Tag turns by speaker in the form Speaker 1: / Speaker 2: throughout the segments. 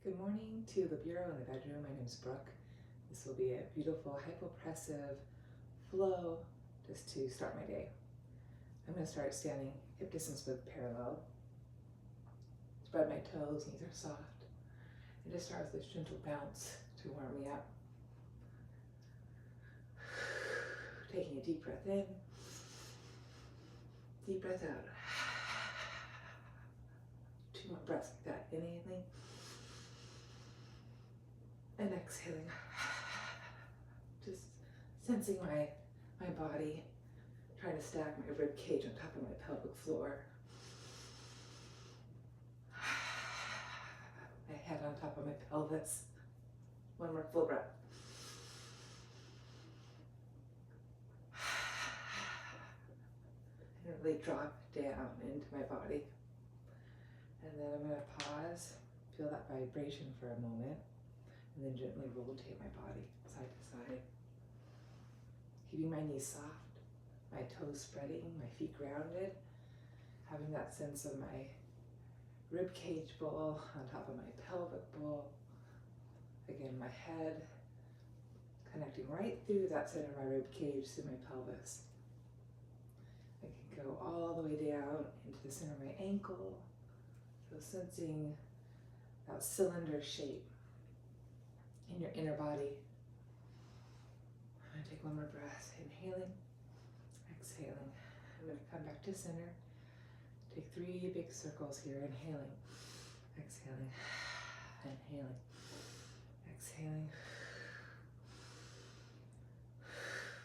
Speaker 1: Good morning to the bureau in the bedroom. My name is Brooke. This will be a beautiful hypopressive flow just to start my day. I'm going to start standing hip distance width parallel. Spread my toes, knees are soft. And just start with this gentle bounce to warm me up. Taking a deep breath in, deep breath out. 2 more breaths like that. Inhaling and exhaling. Just sensing my body, trying to stack my rib cage on top of my pelvic floor. My head on top of my pelvis. 1 more full breath. And really drop down into my body. And then I'm going to pause, feel that vibration for a moment, and then gently rotate my body side to side. Keeping my knees soft, my toes spreading, my feet grounded, having that sense of my rib cage bowl on top of my pelvic bowl. Again, my head connecting right through that center of my rib cage to my pelvis. I can go all the way down into the center of my ankle. So sensing that cylinder shape in your inner body. I'm going to take 1 more breath. Inhaling, exhaling. I'm going to come back to center. Take 3 big circles here. Inhaling, exhaling, inhaling, exhaling.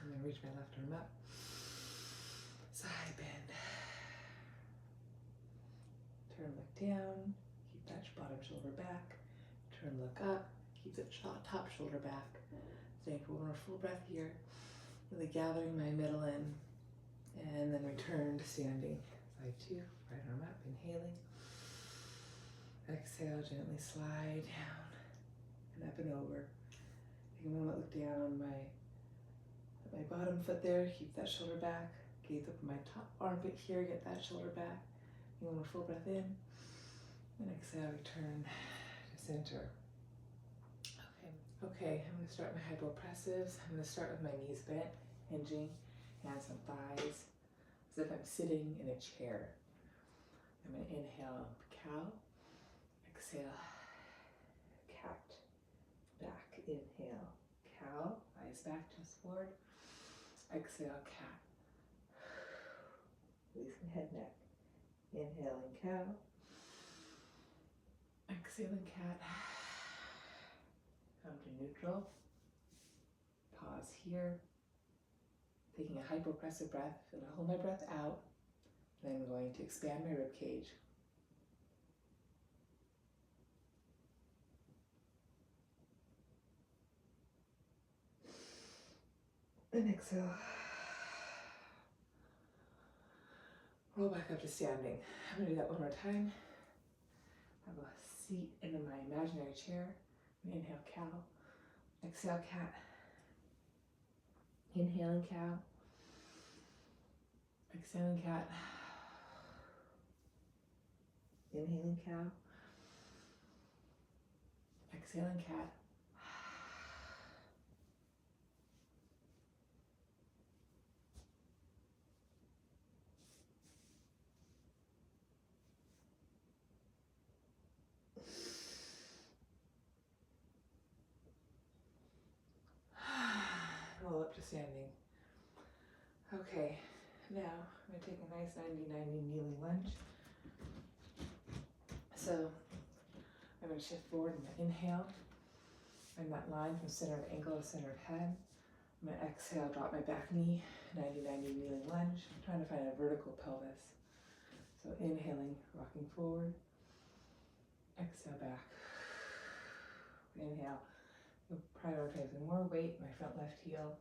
Speaker 1: I'm going to reach my left arm up. Side bend. Turn, look down. Keep that bottom shoulder back. Turn, look up. Keep the top shoulder back. Staying for 1 more full breath here. Really gathering my middle in. And then return to standing. Side 2, right arm up, inhaling. Exhale, gently slide down and up and over. Take a moment, look down my bottom foot there. Keep that shoulder back. Gaze up my top armpit here, get that shoulder back. 1 more full breath in. And exhale, return to center. Okay, I'm going to start my hypopressives. I'm going to start with my knees bent, hinging, hands on thighs, as if I'm sitting in a chair. I'm going to inhale, cow, exhale, cat, back, inhale, cow, eyes back, chest forward, exhale, cat, releasing head, neck, inhaling, cow, exhaling, cat. Come to neutral. Pause here. Taking a hypopressive breath. I'm going to hold my breath out. Then I'm going to expand my rib cage. And exhale. Roll back up to standing. I'm going to do that 1 more time. Have a seat in my imaginary chair. Inhale, cow. Exhale, cat. Inhaling, cow. Exhaling, cat. Inhaling, cow. Exhaling, cat. Roll up to standing. Okay, now I'm going to take a nice 90-90 kneeling lunge. So I'm going to shift forward and inhale. I'm that line from center of ankle to center of head. I'm going to exhale, drop my back knee, 90-90 kneeling lunge. I'm trying to find a vertical pelvis. So inhaling, rocking forward. Exhale, back. Inhale. Prioritizing more weight, my front left heel,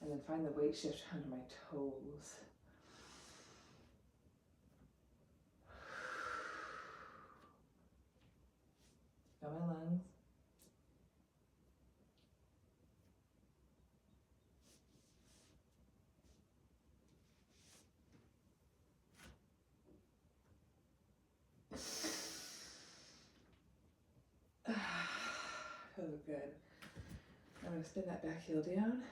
Speaker 1: and then find the weight shift under my toes. Feel my lungs. good. I'm going to spin that back heel down.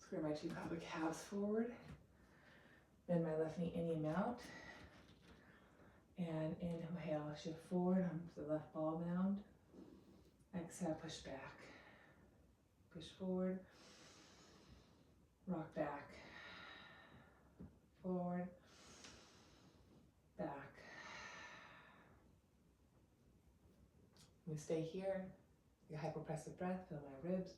Speaker 1: Square my two pelvic calves forward. Bend my left knee any amount. And inhale, shift forward onto the left ball mound. Exhale, push back. Push forward. Rock back. Forward. Back. We stay here. Your hypopressive breath, feel my ribs.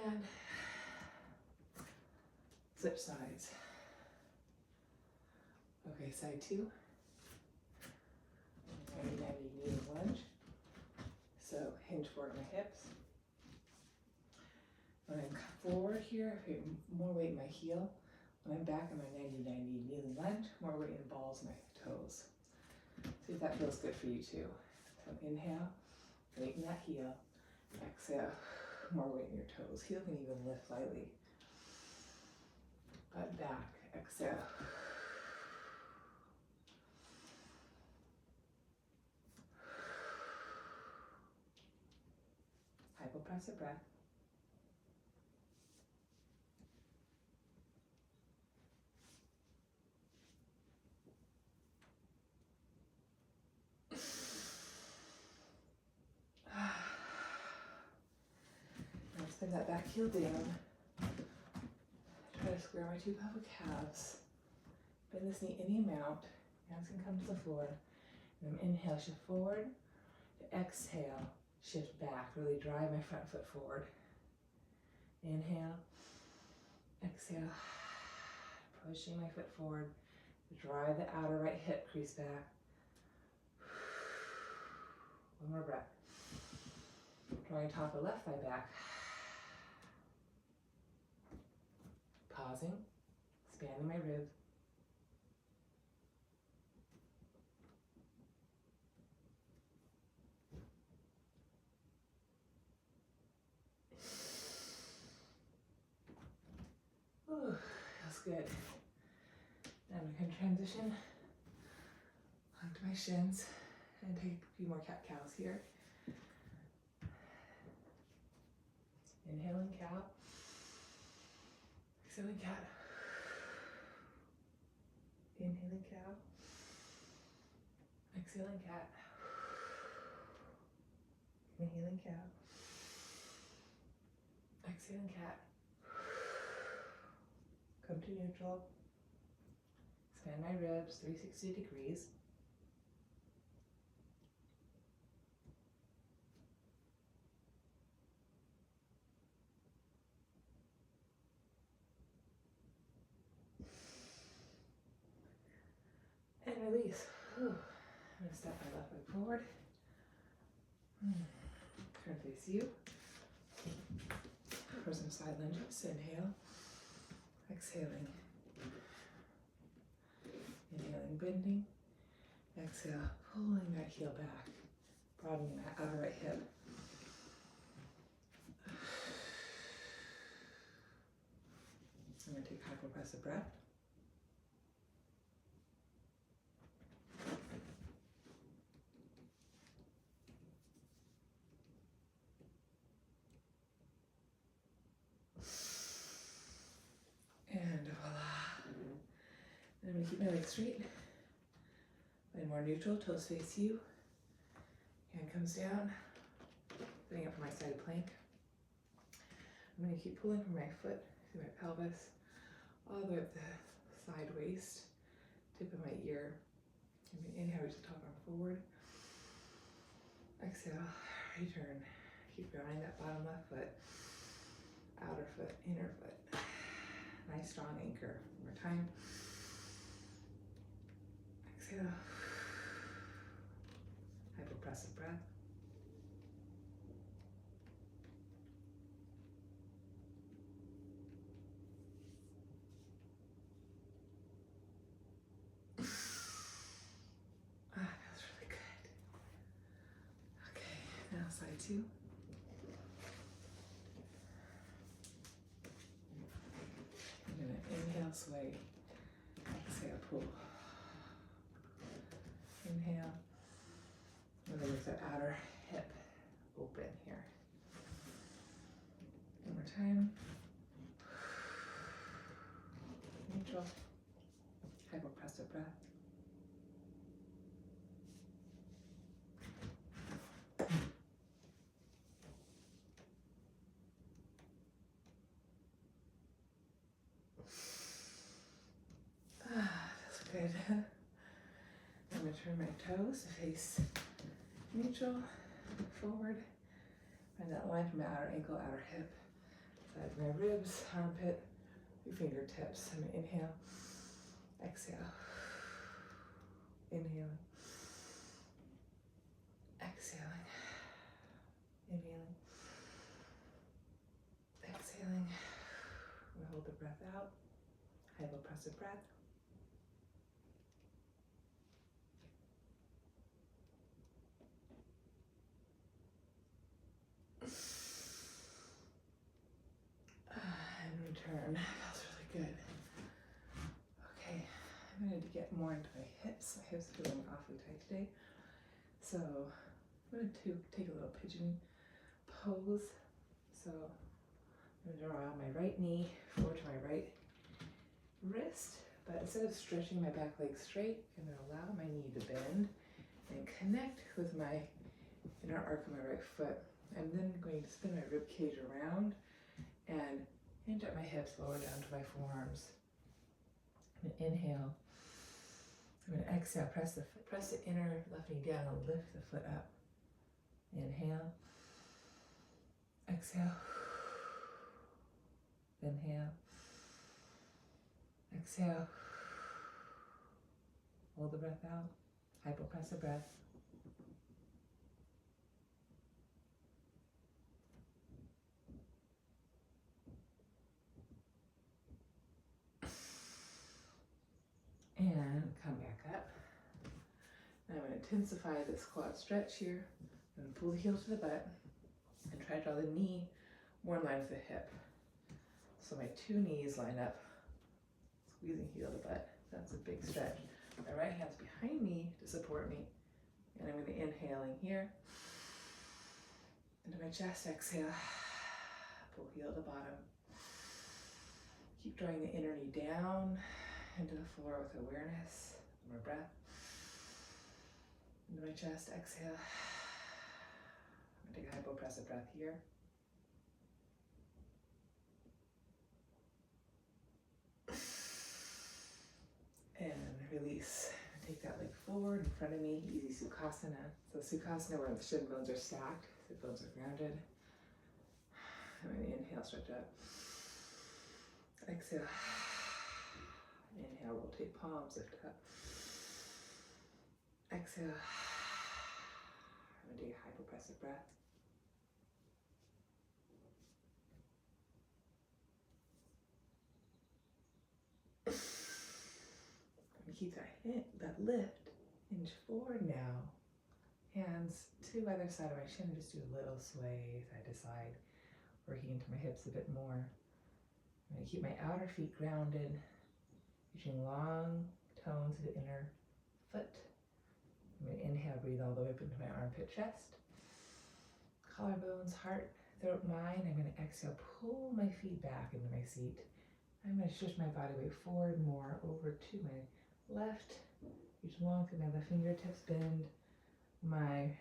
Speaker 1: And switch sides. Okay, side two. 90 knee lunge. So hinge forward my hips. When I'm forward here, I put more weight in my heel. When I'm back, I'm a 90-90 kneeling lunge, more weight in the balls and my toes. See if that feels good for you too. So inhale, weight in that heel. Exhale, more weight in your toes. Heel can even lift slightly. Butt back, exhale. Hypopressive breath. Now spin that back heel down. Try to square my two pelvic calves. Bend this knee any amount. Hands can come to the floor. And then inhale, shift forward. Exhale, shift back. Really drive my front foot forward. Inhale. Exhale. Pushing my foot forward. Drive the outer right hip crease back. One more breath. Drawing top of left thigh back. Pausing. Expanding my ribs. Ooh, feels good. Now we can transition onto my shins and take a few more cat-cows here. Inhaling cow. Exhaling cat. Inhaling cow. Exhaling cat. Inhaling cow. Exhaling cat. Come to neutral. Expand my ribs 360 degrees. And release. Whew. I'm going to step my left leg forward. Turn face you. For some side lunges. Inhale. Exhaling. Inhaling, bending. Exhale, pulling that heel back. Broadening that outer right hip. I'm going to take hypopressive breath. And voila. And I'm going to keep my legs straight. Line more neutral, toes face you. Hand comes down. Sitting up for my side plank. I'm going to keep pulling from my foot through my pelvis, all the way up the side waist, tip of my ear. I'm going to inhale, reach the top arm forward. Exhale, return. Keep grounding that bottom left foot, outer foot, inner foot. Nice strong anchor. One more time. Exhale. Hypopressive breath. Feels really good. Okay, now side two. belly. Exhale, pull. Inhale. And then with the outer hip open here. One more time. Neutral. Hypopressive breath. Feels good. I'm going to turn my toes to face neutral, forward. Find that line from my outer ankle, outer hip, side of my ribs, armpit, your fingertips. I'm going to inhale, exhale, inhaling, exhaling, inhaling, exhaling. I'm going to hold the breath out. Hypopressive breath. And return. Feels really good. Okay, I'm going to get more into my hips. My hips are feeling awfully tight today. So I'm going to take a little pigeon pose. So I'm going to draw my right knee forward to my right wrist. But instead of stretching my back leg straight, I'm going to allow my knee to bend and connect with my inner arc of my right foot. I'm then going to spin my rib cage around and hinge at my hips, lower down to my forearms. I'm going to inhale. I'm going to exhale, press the inner left knee down and lift the foot up. Inhale. Exhale. Inhale. Exhale. Hold the breath out. Hypopressive breath. And come back up. Now I'm going to intensify this quad stretch here. I'm going to pull the heel to the butt and try to draw the knee more in line with the hip. So my two knees line up, squeezing heel to butt. That's a big stretch. My right hand's behind me to support me. And I'm going to inhaling here. Into my chest, exhale. Pull heel to bottom. Keep drawing the inner knee down into the floor with awareness. More breath. Into my chest, exhale. I'm going to take a hypopressive breath here. And release. Take that leg forward in front of me, easy Sukhasana. So Sukhasana where the shin bones are stacked, the bones are grounded. I'm going to inhale, stretch up. Exhale. Inhale, rotate palms, lift up. Exhale. I'm going to take a hypopressive breath. Keep that lift, hinge forward now. Hands to either side of my shin, just do a little sway side to side, working into my hips a bit more. I'm going to keep my outer feet grounded, reaching long tones to the inner foot. I'm going to inhale, breathe all the way up into my armpit, chest, collarbones, heart, throat, mind. I'm going to exhale, pull my feet back into my seat. I'm going to shift my body weight forward more over to my left, reach long through my left fingertips, bend my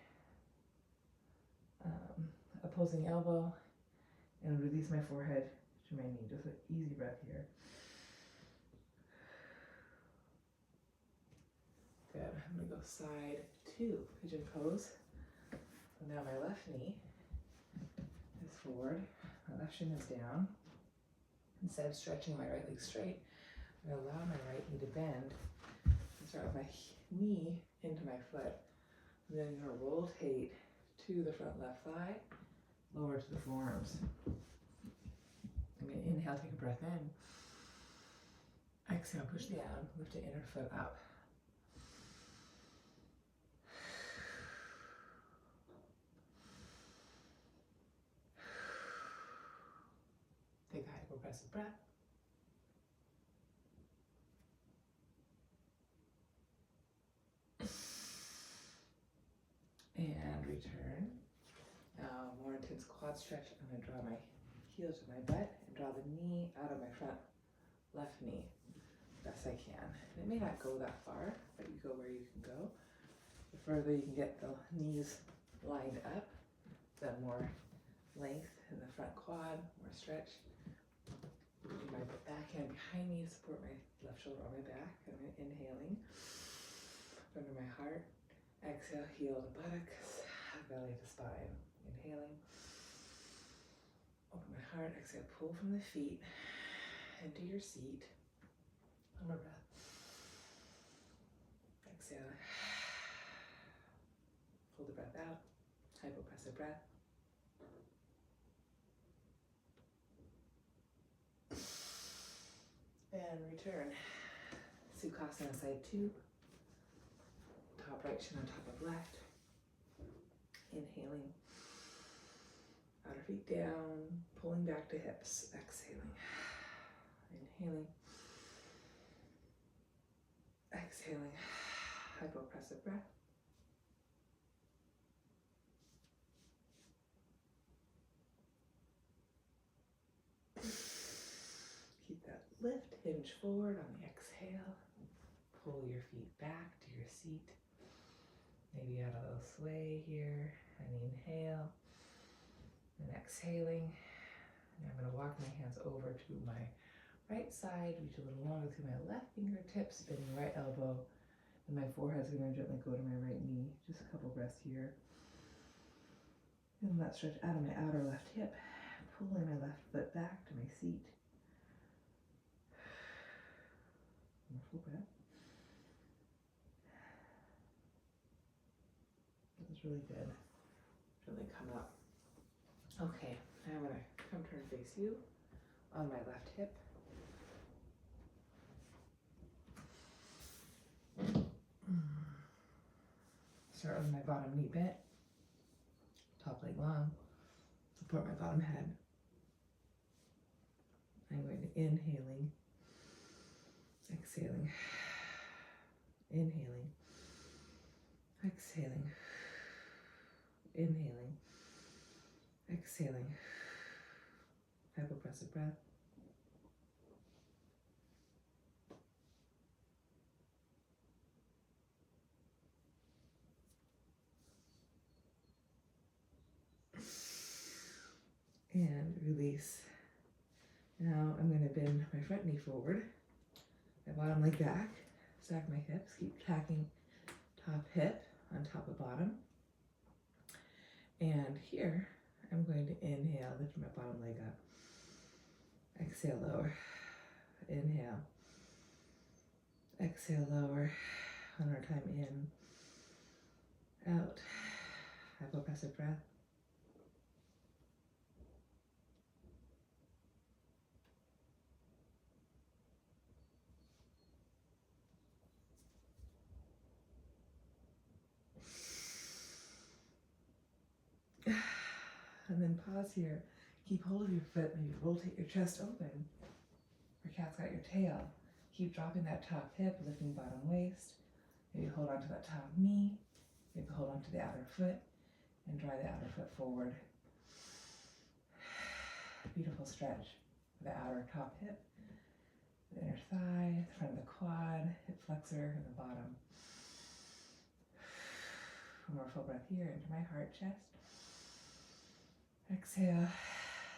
Speaker 1: opposing elbow, and release my forehead to my knee. Just an easy breath here. Good. I'm going to go side to pigeon pose. So now my left knee is forward, my left shin is down. Instead of stretching my right leg straight, I'm going to allow my right knee to bend. Start with my knee into my foot. And then I'm going to rotate to the front left thigh, lower to the forearms. I'm going to inhale, take a breath in. Exhale, push down, lift the inner foot up. Take a hypopressive breath. And return. Now, more intense quad stretch. I'm going to draw my heel to my butt and draw the knee out of my front left knee best I can. It may not go that far, but you go where you can go. The further you can get the knees lined up, the more length in the front quad, more stretch. Do my backhand behind me to support my left shoulder on my back. I'm inhaling under my heart. Exhale, heel to buttocks, belly to spine. Inhaling. Open my heart. Exhale, pull from the feet into your seat. One more breath. Exhale. Hold the breath out. Hypopressive breath. And return. Sukhasana side 2. Top right shin on top of left. Inhaling. Outer feet down. Pulling back to hips. Exhaling. Inhaling. Exhaling. Hypopressive breath. Keep that lift, hinge forward on the exhale. Pull your feet back to your seat. Maybe add a little sway here. And inhale. And exhaling. And I'm going to walk my hands over to my right side, reach a little longer through my left fingertips, bend my right elbow, and my forehead's going to gently go to my right knee. Just a couple breaths here. And that stretch out of my outer left hip, pulling my left foot back to my seat. One full breath. That was really good. Really come up. Okay, now I'm going to come turn face you on my left hip. Start with my bottom knee bent, top leg long, support my bottom head. I'm going to inhaling, exhaling, inhaling, exhaling, inhaling, exhaling. Hypopressive breath. And release. Now I'm going to bend my front knee forward, my bottom leg back, stack my hips, keep tacking top hip on top of bottom. And here I'm going to inhale, lift my bottom leg up. Exhale, lower. Inhale. Exhale, lower. One more time, in, out. Hypopressive breath. And then pause here. Keep hold of your foot, maybe rotate your chest open. Or cat's got your tail. Keep dropping that top hip, lifting bottom waist. Maybe hold on to that top knee. Maybe hold on to the outer foot and draw the outer foot forward. Beautiful stretch for the outer top hip, the inner thigh, the front of the quad, hip flexor, and the bottom. One more full breath here into my heart chest. Exhale,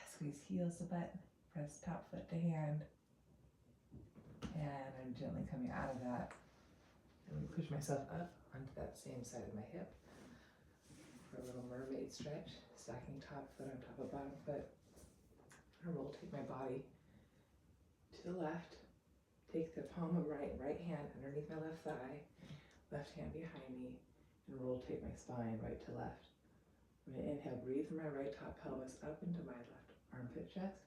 Speaker 1: squeeze heels to butt, press top foot to hand. And I'm gently coming out of that. And push myself up onto that same side of my hip for a little mermaid stretch, stacking top foot on top of bottom foot. I'm gonna rotate my body to the left, take the palm of right hand underneath my left thigh, left hand behind me, and rotate my spine right to left. I'm going to inhale, breathe from my right top pelvis up into my left armpit chest.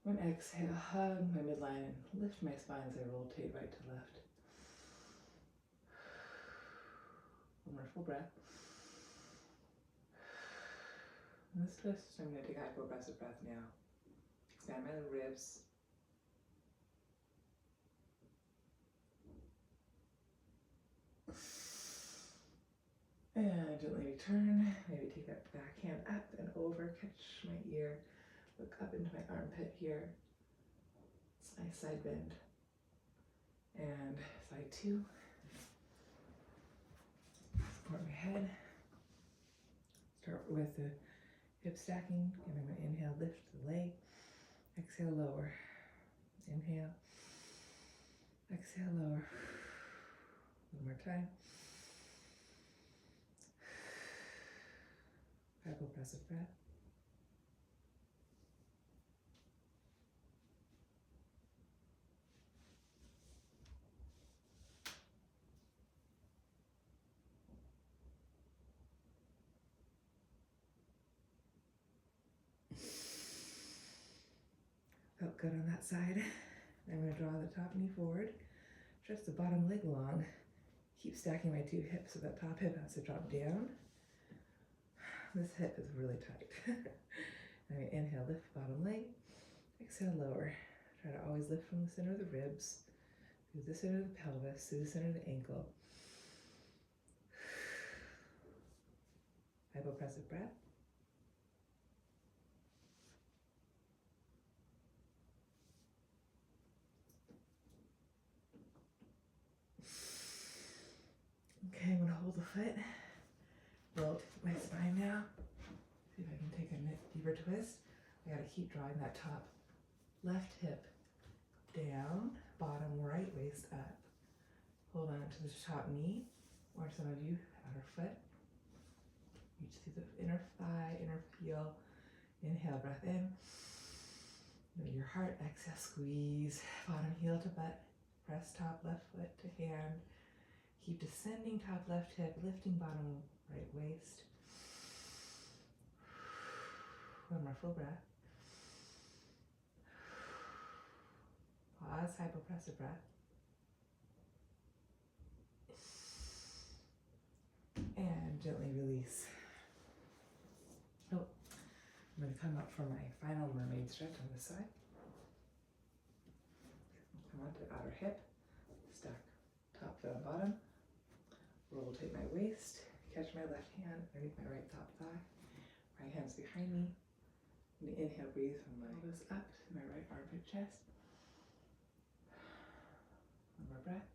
Speaker 1: When exhale, hug my midline and lift my spine as I rotate right to left. One more full breath. And this twist, I'm going to take a hypopressive breath now. Expand my ribs. And gently return. Maybe take that back hand up and over, catch my ear, look up into my armpit here. Nice side bend. And side two. Support my head. Start with the hip stacking. And I'm going to inhale, lift the leg. Exhale, lower. Inhale. Exhale, lower. One more time. Hypopressive breath. Felt good on that side. I'm going to draw the top knee forward, stretch the bottom leg long, keep stacking my two hips so that top hip has to drop down. This hip is really tight. I'm going to inhale, lift bottom leg, exhale, lower. Try to always lift from the center of the ribs, through the center of the pelvis, through the center of the ankle. Hypopressive breath. Okay, I'm going to hold the foot, roll my spine now. See if I can take a deeper twist. I got to keep drawing that top left hip down, bottom right waist up. Hold on to the top knee, or some of you, outer foot. Reach through the inner thigh, inner heel. Inhale, breath in. Know your heart, exhale, squeeze. Bottom heel to butt. Press top left foot to hand. Keep descending top left hip, lifting bottom right waist. One more full breath. Pause, hypopressive breath. And gently release. Oh, I'm going to come up for my final mermaid stretch on this side. Come on to outer hip, stack top foot on bottom, rotate my waist, catch my left hand underneath my right top thigh, right hand's behind me. I'm going to inhale, breathe from my elbows up to my right armpit chest. One more breath.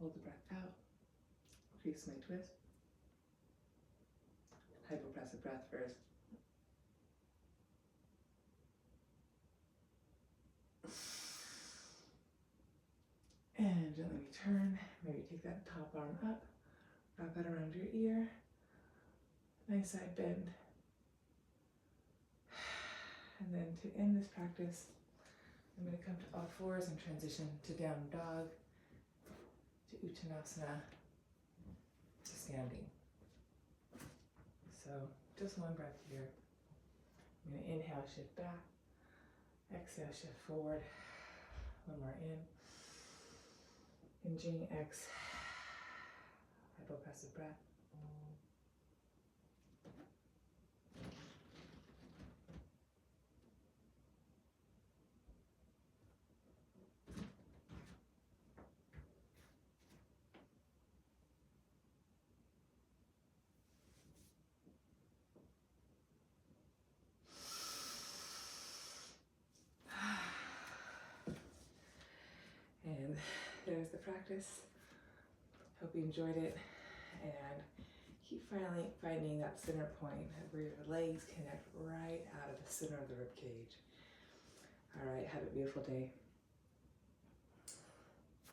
Speaker 1: Hold the breath out. Increase my twist. Hypopressive breath first. And gently return. Maybe take that top arm up. Wrap it around your ear. Nice side bend. And then to end this practice, I'm going to come to all fours and transition to down dog, to Uttanasana, to standing. So just one breath here. I'm going to inhale, shift back. Exhale, shift forward. One more in. Hinging, X. Hypopressive breath. And there's the practice. Hope you enjoyed it, and keep finding that center point where your legs connect right out of the center of the rib cage. All right, have a beautiful day.